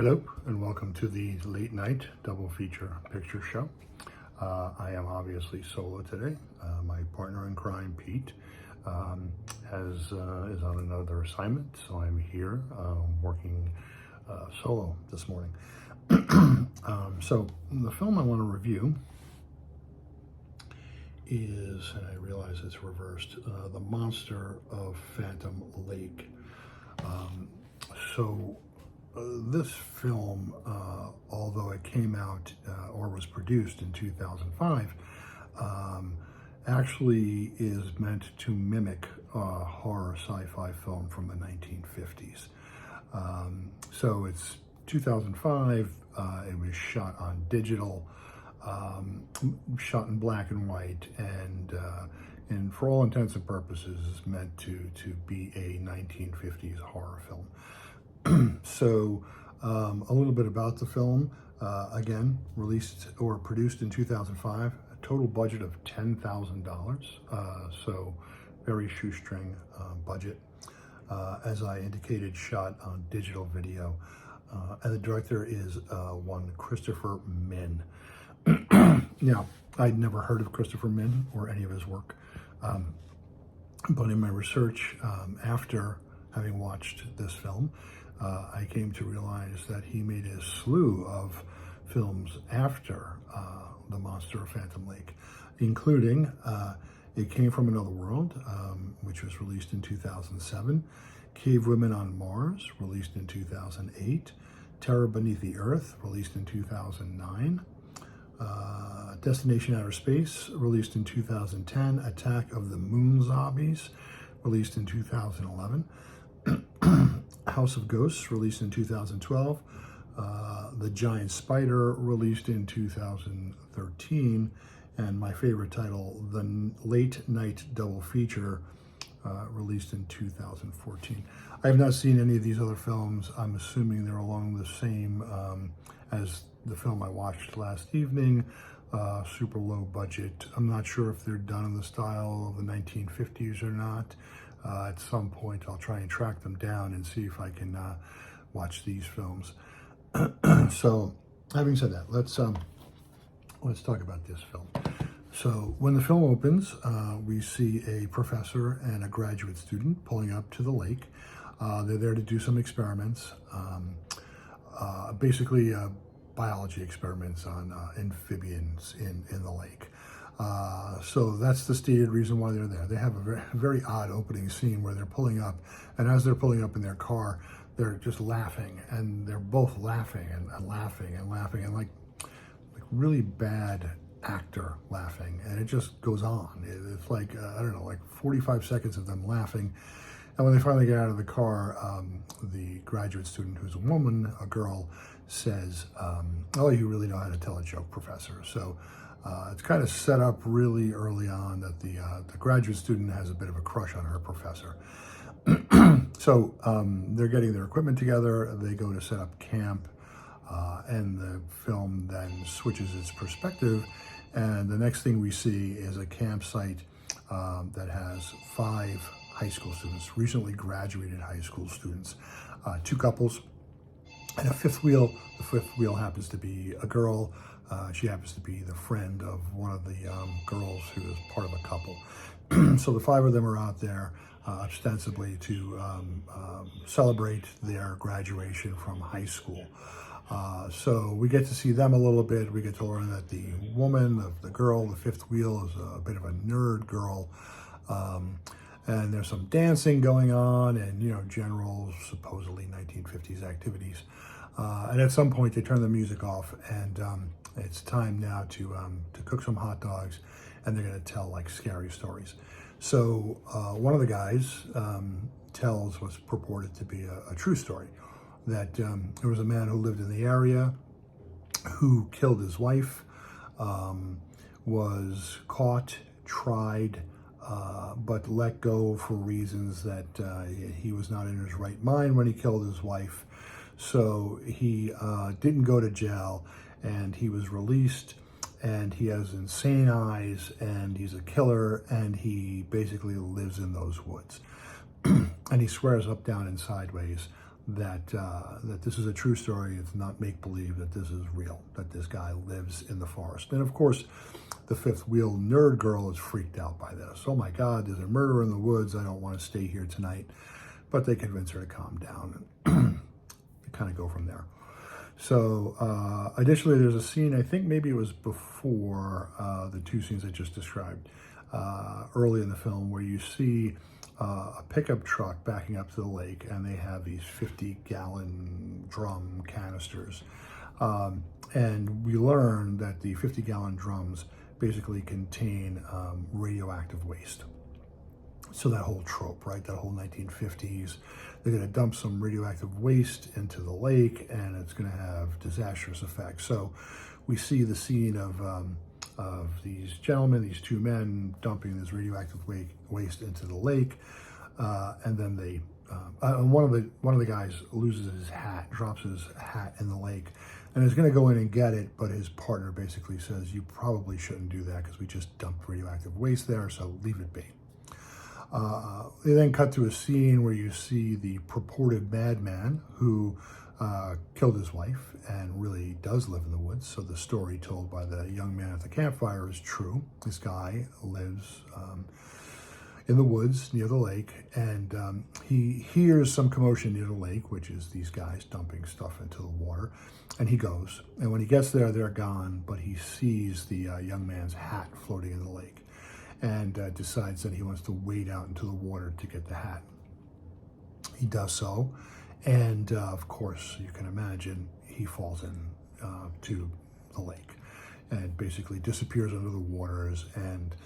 Hello and welcome to the late night double feature picture show. I am obviously solo today. My partner in crime, Pete, is on another assignment, so I'm here working solo this morning. So the film I want to review is, and I realize it's reversed, The Monster of Phantom Lake. This film, although it came out or was produced in 2005, actually is meant to mimic a horror sci-fi film from the 1950s. So it's 2005, it was shot on digital, shot in black and white, and for all intents and purposes is meant to be a 1950s horror film. So a little bit about the film. Again, released or produced in 2005, a total budget of $10,000, so very shoestring budget. As I indicated, shot on digital video, and the director is one Christopher Min. Now, I'd never heard of Christopher Min or any of his work, but in my research after having watched this film, I came to realize that he made a slew of films after The Monster of Phantom Lake, including It Came From Another World, which was released in 2007, Cave Women on Mars, released in 2008, Terror Beneath the Earth, released in 2009, Destination Outer Space, released in 2010, Attack of the Moon Zombies, released in 2011, House of Ghosts, released in 2012, The Giant Spider, released in 2013, and my favorite title, The Late Night Double Feature, released in 2014. I have not seen any of these other films. I'm assuming they're along the same as the film I watched last evening, super low budget. I'm not sure if they're done in the style of the 1950s or not. At some point, I'll try and track them down and see if I can watch these films. So, having said that, let's talk about this film. So, when the film opens, we see a professor and a graduate student pulling up to the lake. They're there to do some experiments, basically biology experiments on amphibians in the lake. So that's the stated reason why they're there. They have a very, very odd opening scene where they're pulling up, and as they're pulling up in their car, they're just laughing, and they're both laughing and laughing and laughing, and like really bad actor laughing, and it just goes on. It's like, I don't know, like 45 seconds of them laughing. And when they finally get out of the car, the graduate student, who's a woman, a girl, says, oh, you really know how to tell a joke, professor. So it's kind of set up really early on that the graduate student has a bit of a crush on her professor. So they're getting their equipment together. They go to set up camp, and the film then switches its perspective. And the next thing we see is a campsite that has 5 high school students, recently graduated high school students, 2 couples, and a 5th wheel. The 5th wheel happens to be a girl. She happens to be the friend of one of the girls who is part of a couple. So the 5 of them are out there ostensibly to celebrate their graduation from high school. So we get to see them a little bit. We get to learn that the woman, the girl, the 5th wheel, is a bit of a nerd girl. And there's some dancing going on and, general supposedly 1950s activities. And at some point they turn the music off, and it's time now to cook some hot dogs, and they're going to tell like scary stories. So one of the guys tells what's purported to be a true story, that there was a man who lived in the area who killed his wife, was caught, tried, but let go for reasons that he was not in his right mind when he killed his wife. So he didn't go to jail, and he was released, and he has insane eyes, and he's a killer, and he basically lives in those woods. And he swears up, down, and sideways that this is a true story. It's not make-believe, that this is real, that this guy lives in the forest. And of course, the fifth wheel nerd girl is freaked out by this. Oh my God, there's a murder in the woods. I don't want to stay here tonight. But they convince her to calm down and kind of go from there. So additionally, there's a scene, I think maybe it was before the two scenes I just described early in the film, where you see a pickup truck backing up to the lake, and they have these 50-gallon drum canisters. And we learn that the 50-gallon drums basically contain radioactive waste. So that whole trope, right, that whole 1950s, they're going to dump some radioactive waste into the lake, and it's going to have disastrous effects. So we see the scene of these gentlemen, these two men, dumping this radioactive waste into the lake, and then they one of the guys loses his hat, drops his hat in the lake, and is going to go in and get it, but his partner basically says, "You probably shouldn't do that because we just dumped radioactive waste there, so leave it be." They then cut to a scene where you see the purported madman who killed his wife and really does live in the woods. So the story told by the young man at the campfire is true. This guy lives in the woods near the lake, and he hears some commotion near the lake, which is these guys dumping stuff into the water, and he goes. And when he gets there, they're gone, but he sees the young man's hat floating in the lake, and decides that he wants to wade out into the water to get the hat. He does so, and of course, you can imagine, he falls in to the lake and basically disappears under the waters, and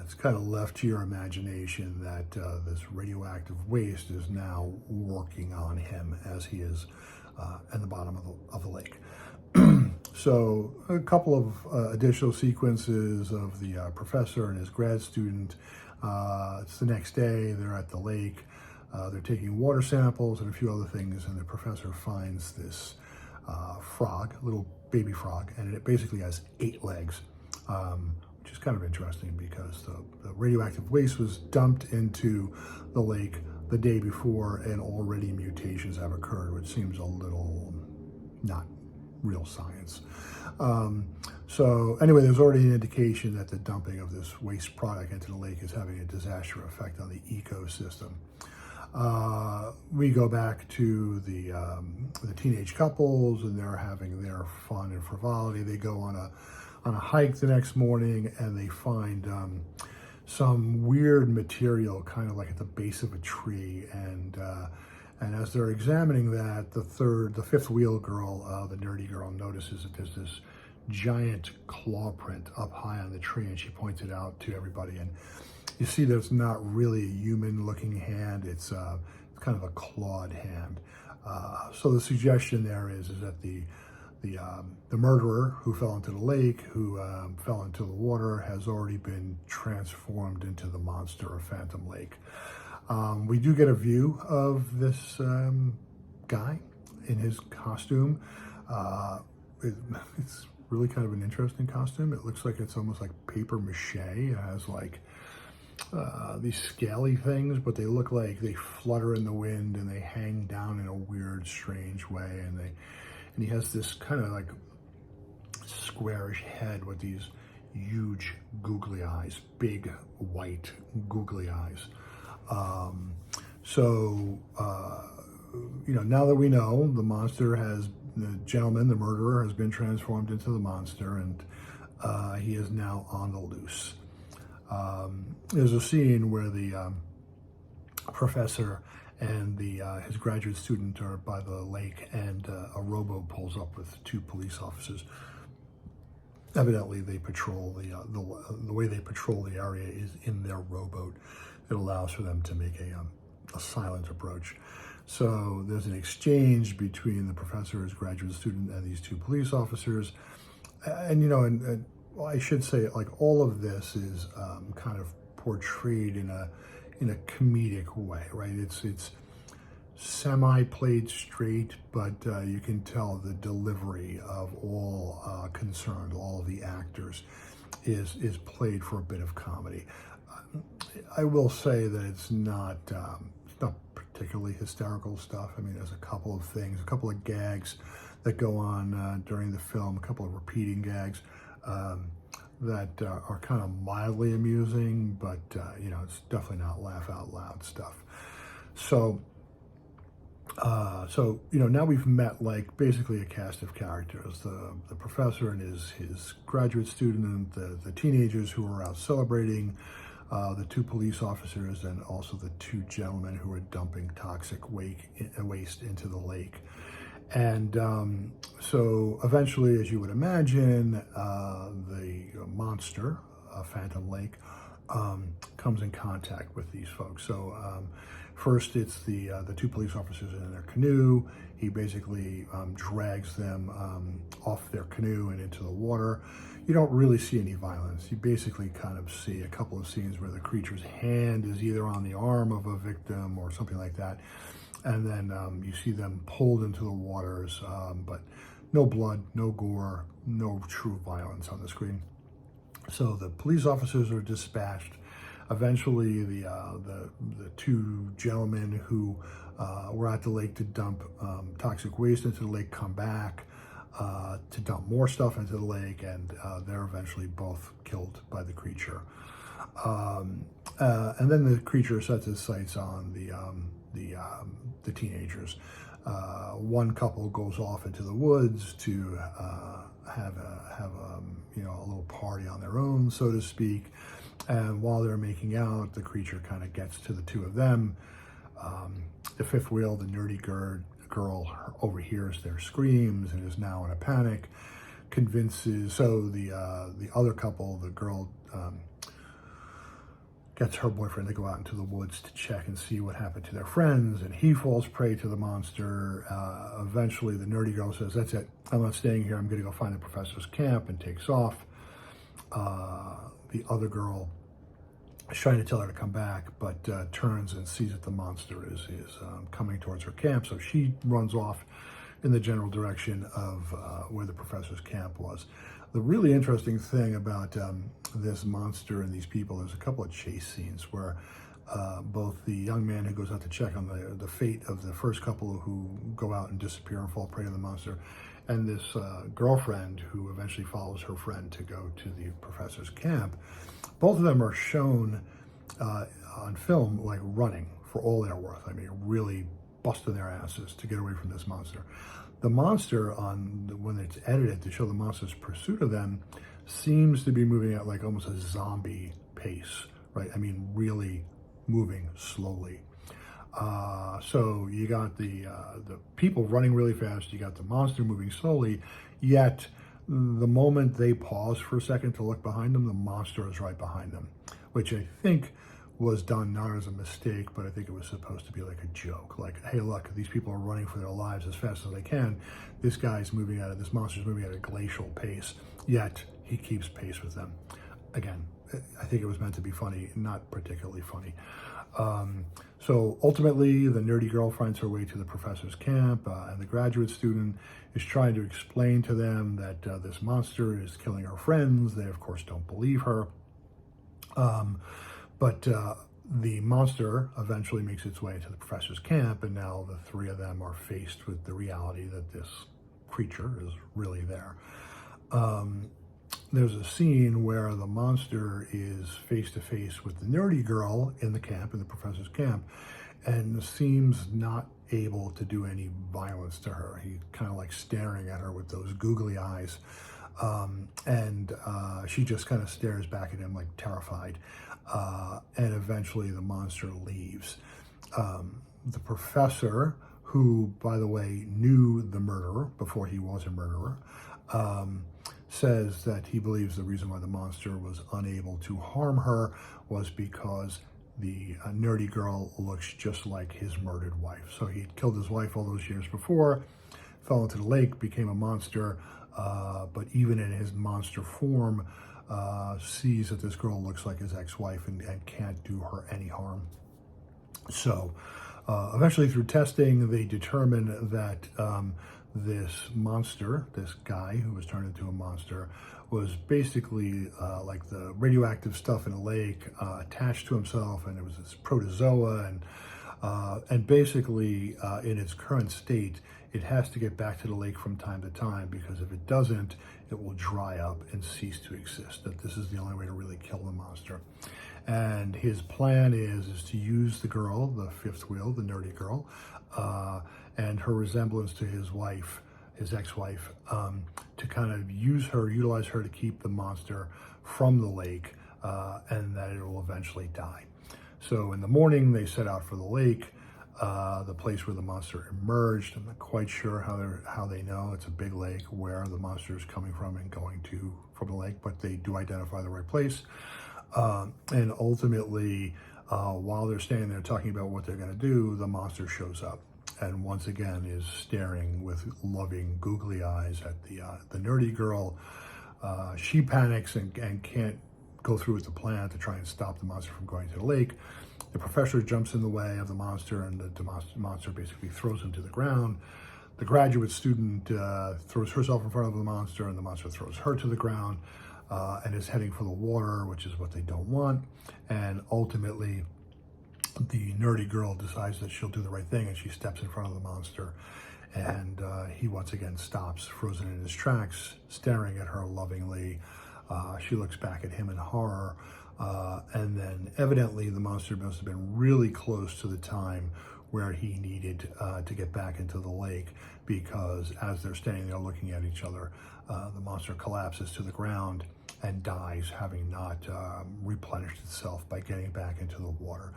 it's kind of left to your imagination that this radioactive waste is now working on him as he is at the bottom of the lake. So a couple of additional sequences of the professor and his grad student. It's the next day, they're at the lake, they're taking water samples and a few other things, and the professor finds this frog, little baby frog, and it basically has 8 legs, which is kind of interesting because the radioactive waste was dumped into the lake the day before, and already mutations have occurred, which seems a little not real science. So anyway, there's already an indication that the dumping of this waste product into the lake is having a disastrous effect on the ecosystem. We go back to the teenage couples, and they're having their fun and frivolity. They go on a hike the next morning, and they find some weird material kind of like at the base of a tree, and as they're examining that, the fifth wheel girl, the nerdy girl, notices that there's this giant claw print up high on the tree, and she points it out to everybody. And you see that it's not really a human-looking hand; it's kind of a clawed hand. So the suggestion there is that the murderer who fell into the lake, who fell into the water, has already been transformed into the monster of Phantom Lake. We do get a view of this guy in his costume. It's really kind of an interesting costume. It looks like it's almost like paper mache. It has like these scaly things, but they look like they flutter in the wind and they hang down in a weird, strange way. And he has this kind of like squarish head with these huge googly eyes, big white googly eyes. Now that we know the gentleman, the murderer, has been transformed into the monster, and he is now on the loose. There's a scene where the professor and his graduate student are by the lake, and a rowboat pulls up with 2 police officers. Evidently, they patrol the way they patrol the area is in their rowboat. It allows for them to make a silent approach. So there's an exchange between the professor, his graduate student, and these 2 police officers. And I should say, like, all of this is kind of portrayed in a comedic way, right? It's semi-played straight, but you can tell the delivery of all concerned, all of the actors, is played for a bit of comedy. I will say that it's not particularly hysterical stuff. I mean, there's a couple of things, a couple of gags that go on during the film, a couple of repeating gags that are kind of mildly amusing, but it's definitely not laugh out loud stuff. So now we've met like basically a cast of characters: the professor and his graduate student, and the teenagers who are out celebrating, the two police officers, and also the two gentlemen who are dumping toxic waste into the lake. And so eventually, as you would imagine, the monster, Phantom Lake, comes in contact with these folks. So first, it's the two police officers in their canoe. He basically drags them off their canoe and into the water. You don't really see any violence. You basically kind of see a couple of scenes where the creature's hand is either on the arm of a victim or something like that. And then you see them pulled into the waters, but no blood, no gore, no true violence on the screen. So the police officers are dispatched. Eventually, the two gentlemen who were at the lake to dump toxic waste into the lake come back to dump more stuff into the lake, and they're eventually both killed by the creature. And then the creature sets its sights on the teenagers. One couple goes off into the woods to have a little party on their own, so to speak. And while they're making out, the creature kind of gets to the two of them. The fifth wheel, the nerdy girl overhears their screams and is now in a panic. So the other couple, the girl gets her boyfriend to go out into the woods to check and see what happened to their friends, and he falls prey to the monster. Eventually, the nerdy girl says, "That's it, I'm not staying here, I'm going to go find the professor's camp," and takes off. The other girl is trying to tell her to come back, but turns and sees that the monster is coming towards her camp, so she runs off in the general direction of where the professor's camp was. The really interesting thing about this monster and these people, there's a couple of chase scenes where both the young man who goes out to check on the fate of the first couple who go out and disappear and fall prey to the monster, and this girlfriend who eventually follows her friend to go to the professor's camp, both of them are shown on film like running for all they're worth. I mean, really busting their asses to get away from this monster. The monster, when it's edited to show the monster's pursuit of them, seems to be moving at like almost a zombie pace, right? I mean, really moving slowly. So you got the people running really fast, you got the monster moving slowly, yet the moment they pause for a second to look behind them, the monster is right behind them, which I think was done not as a mistake, but I think it was supposed to be like a joke. Like, hey, look, these people are running for their lives as fast as they can. This monster's moving at a glacial pace, yet he keeps pace with them. Again, I think it was meant to be funny, not particularly funny. So ultimately, the nerdy girl finds her way to the professor's camp, and the graduate student is trying to explain to them that this monster is killing her friends. They, of course, don't believe her. But the monster eventually makes its way to the professor's camp, and now the three of them are faced with the reality that this creature is really there. There's a scene where the monster is face to face with the nerdy girl in the professor's camp, and seems not able to do any violence to her. He's kind of like staring at her with those googly eyes. And she just kind of stares back at him like terrified. And eventually the monster leaves. The professor, who, by the way, knew the murderer before he was a murderer, says that he believes the reason why the monster was unable to harm her was because the nerdy girl looks just like his murdered wife. So he killed his wife all those years before, fell into the lake, became a monster, but even in his monster form, sees that this girl looks like his ex-wife and can't do her any harm. So eventually through testing, they determine that this monster, this guy who was turned into a monster, was basically like the radioactive stuff in a lake attached to himself, and it was this protozoa, and And basically, in its current state, it has to get back to the lake from time to time, because if it doesn't, it will dry up and cease to exist. That this is the only way to really kill the monster. And his plan is to use the girl, the fifth wheel, the nerdy girl, and her resemblance to his wife, his ex-wife, to kind of utilize her to keep the monster from the lake, and that it will eventually die. So in the morning, they set out for the lake, the place where the monster emerged. I'm not quite sure how they know it's a big lake where the monster is coming from and going to from the lake, but they do identify the right place. And ultimately, while they're standing there talking about what they're going to do, the monster shows up and once again is staring with loving, googly eyes at the nerdy girl. She panics and can't go through with the plan to try and stop the monster from going to the lake. The professor jumps in the way of the monster, and the monster basically throws him to the ground. The graduate student throws herself in front of the monster, and the monster throws her to the ground, and is heading for the water, which is what they don't want. And ultimately, the nerdy girl decides that she'll do the right thing, and she steps in front of the monster. And he once again stops, frozen in his tracks, staring at her lovingly. She looks back at him in horror. And then evidently the monster must have been really close to the time where he needed to get back into the lake, because as they're standing there looking at each other, the monster collapses to the ground and dies, having not replenished itself by getting back into the water.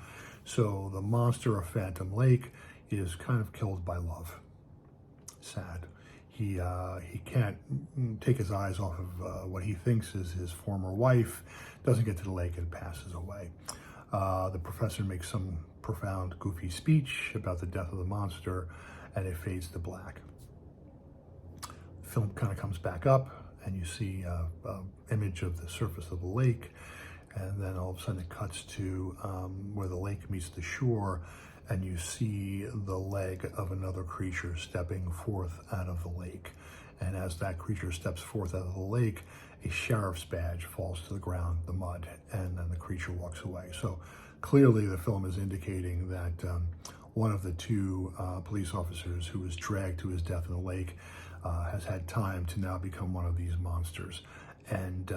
So the monster of Phantom Lake is kind of killed by love. Sad. He can't take his eyes off of what he thinks is his former wife, doesn't get to the lake, and passes away. The professor makes some profound, goofy speech about the death of the monster, and it fades to black. The film kind of comes back up, and you see an image of the surface of the lake, and then all of a sudden it cuts to where the lake meets the shore, and you see the leg of another creature stepping forth out of the lake. And as that creature steps forth out of the lake, a sheriff's badge falls to the ground, the mud, and then the creature walks away. So clearly the film is indicating that one of the two police officers who was dragged to his death in the lake has had time to now become one of these monsters, and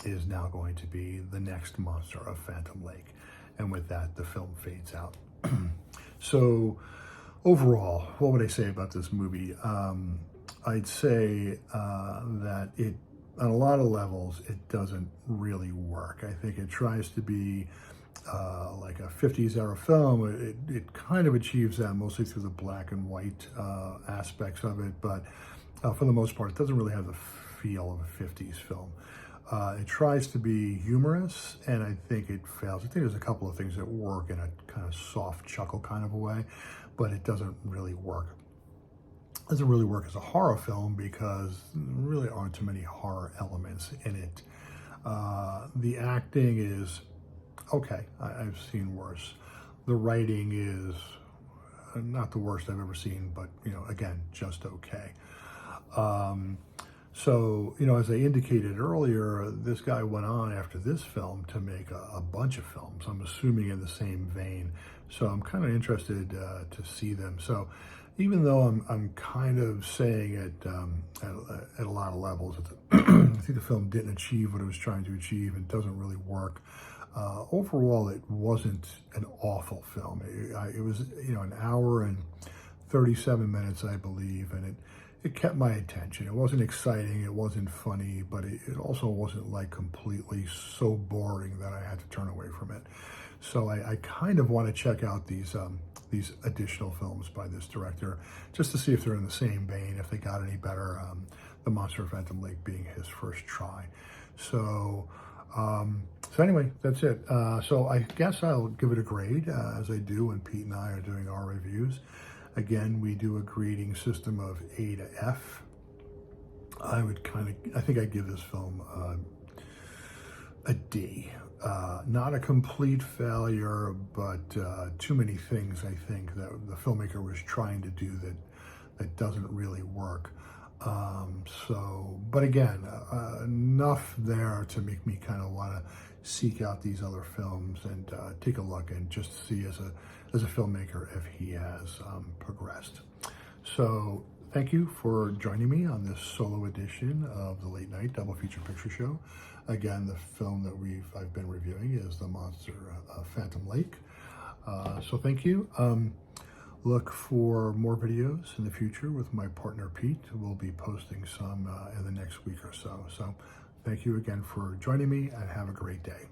is now going to be the next monster of Phantom Lake. And with that, the film fades out. So overall, what would I say about this movie? I'd say that it, on a lot of levels, it doesn't really work. I think it tries to be like a 50s era film. It kind of achieves that mostly through the black and white aspects of it, but for the most part, it doesn't really have the feel of a 50s film. It tries to be humorous, and I think it fails. I think there's a couple of things that work in a kind of soft chuckle kind of a way, but it doesn't really work. It doesn't really work as a horror film because there really aren't too many horror elements in it. The acting is okay. I've seen worse. The writing is not the worst I've ever seen, but, you know, again, just okay. So, you know, as I indicated earlier, this guy went on after this film to make a bunch of films, I'm assuming in the same vein. So I'm kind of interested to see them. So even though I'm kind of saying it at a lot of levels, I think the film didn't achieve what it was trying to achieve and doesn't really work. Overall, it wasn't an awful film. It was, you know, an hour and 37 minutes, I believe, and it kept my attention. It wasn't exciting, it wasn't funny, but it also wasn't like completely so boring that I had to turn away from it. So I kind of want to check out these additional films by this director, just to see if they're in the same vein, if they got any better, The Monster of Phantom Lake being his first try. So anyway, that's it. So I guess I'll give it a grade, as I do when Pete and I are doing our reviews. Again, we do a grading system of A to F. I think I'd give this film a D. Not a complete failure, but too many things I think that the filmmaker was trying to do that doesn't really work. But again, enough there to make me kind of want to seek out these other films and take a look and just see as a filmmaker if he has progressed. So thank you for joining me on this solo edition of the Late Night Double Feature Picture Show. Again, the film that I've been reviewing is The Monster of Phantom Lake. So thank you. Look for more videos in the future with my partner Pete. We'll be posting some in the next week or so. So thank you again for joining me, and have a great day.